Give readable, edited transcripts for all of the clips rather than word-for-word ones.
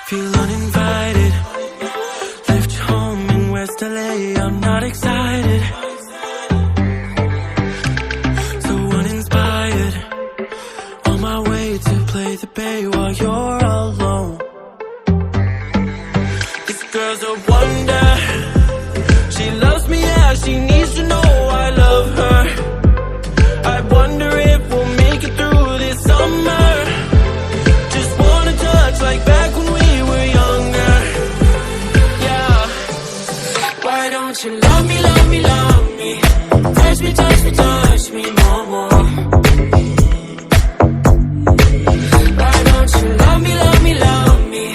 Feel uninvited. Left home in West LA, I'm not excited. So uninspired. On my way to play the bay while you're alone. This girl's a wonder. She loves me, yeah, she needs to know I love her. I wonder if we'll make it through this summer. Just wanna touch like back when we were younger. Yeah. Why don't you love me, love me, love me? Touch me, touch me, touch me no more. Why don't you love me, love me, love me?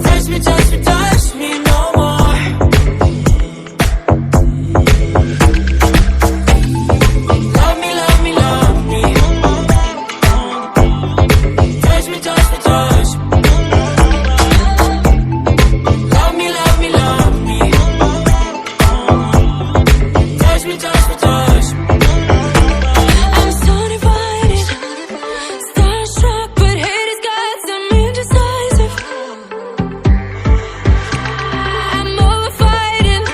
Touch me, touch me, touch me no more. Love me, love me, love me. Touch me, touch me, touch me. Love me, love me, love me. Touch me, touch me, touch me. I'm so divided, starstruck, but hate has got some indecisive. I'm over fighting,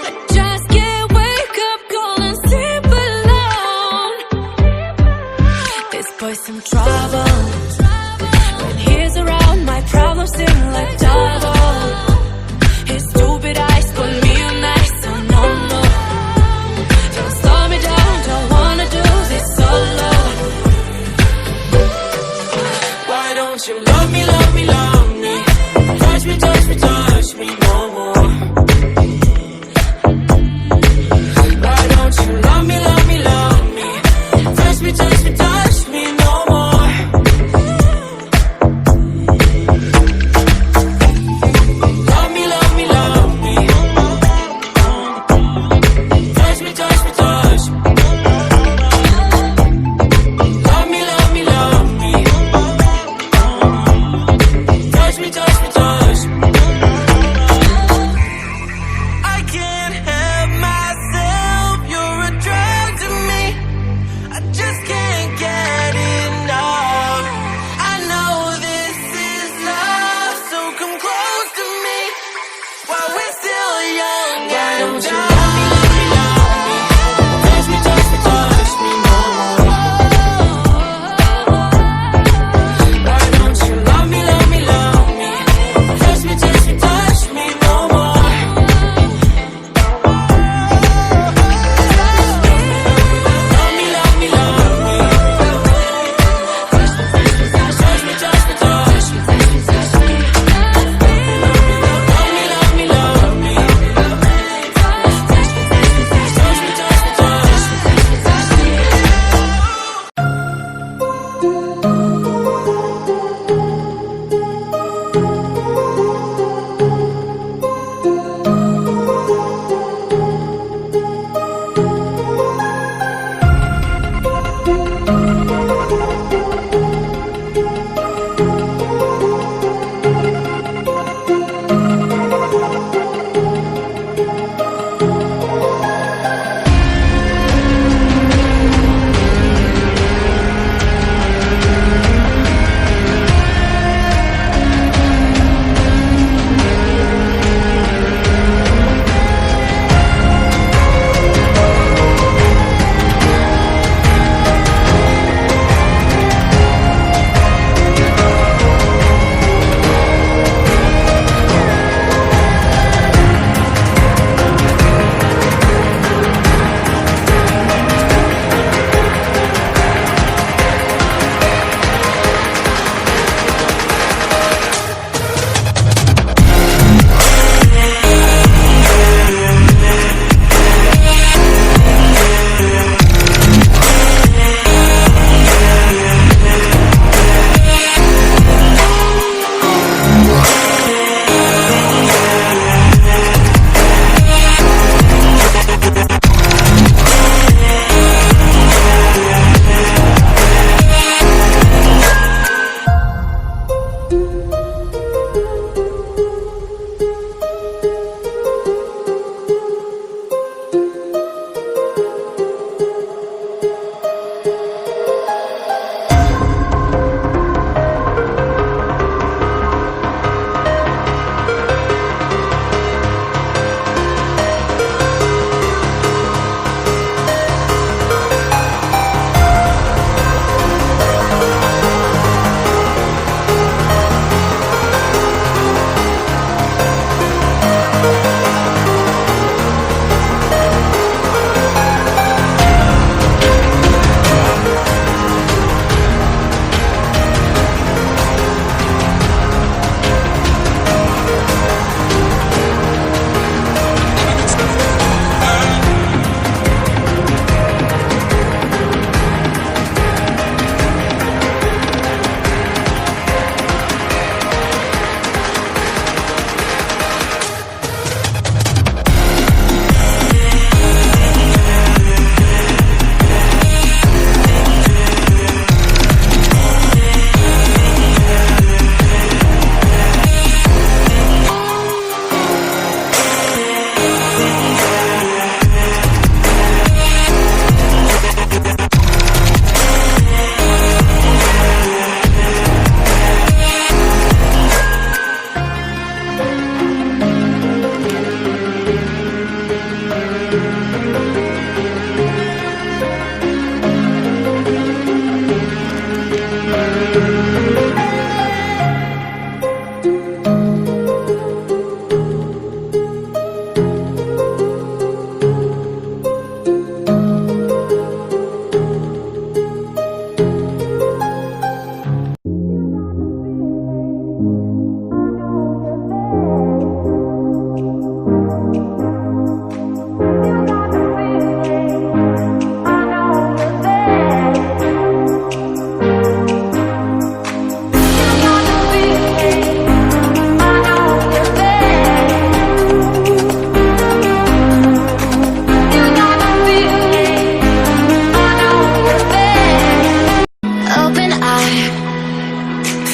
I just can't wake up cold and sleep alone. This boy's some trouble. When he's around, my problems seem like double. His stupid eyes put me on ice, so no, no. Don't slow me down, don't wanna do this solo. Why don't you love me, love me, love me? Touch me, touch me, touch me no more. Why don't you love me, love me, love me? Touch me, touch me, touch me no more.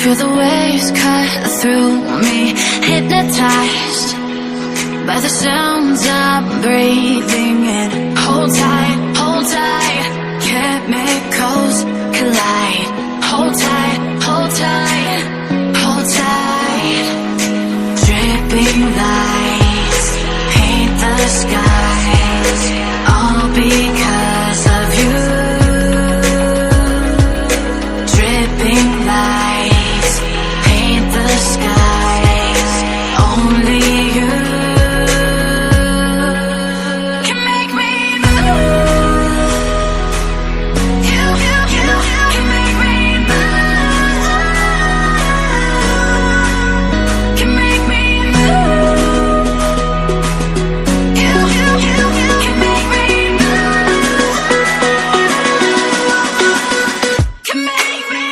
Feel the waves cut through me, hypnotized by the sounds I'm breathing in. Hold tight, hold tight, chemicals collide. Hold tight, hold tight, hold tight. Dripping lights paint the skies, all because of you. Dripping lights paint the skies, only you can make me move. You can make me move. Can make me move. You can make me move. Can make me.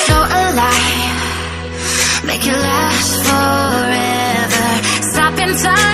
So alive, make it last forever. Stop in time.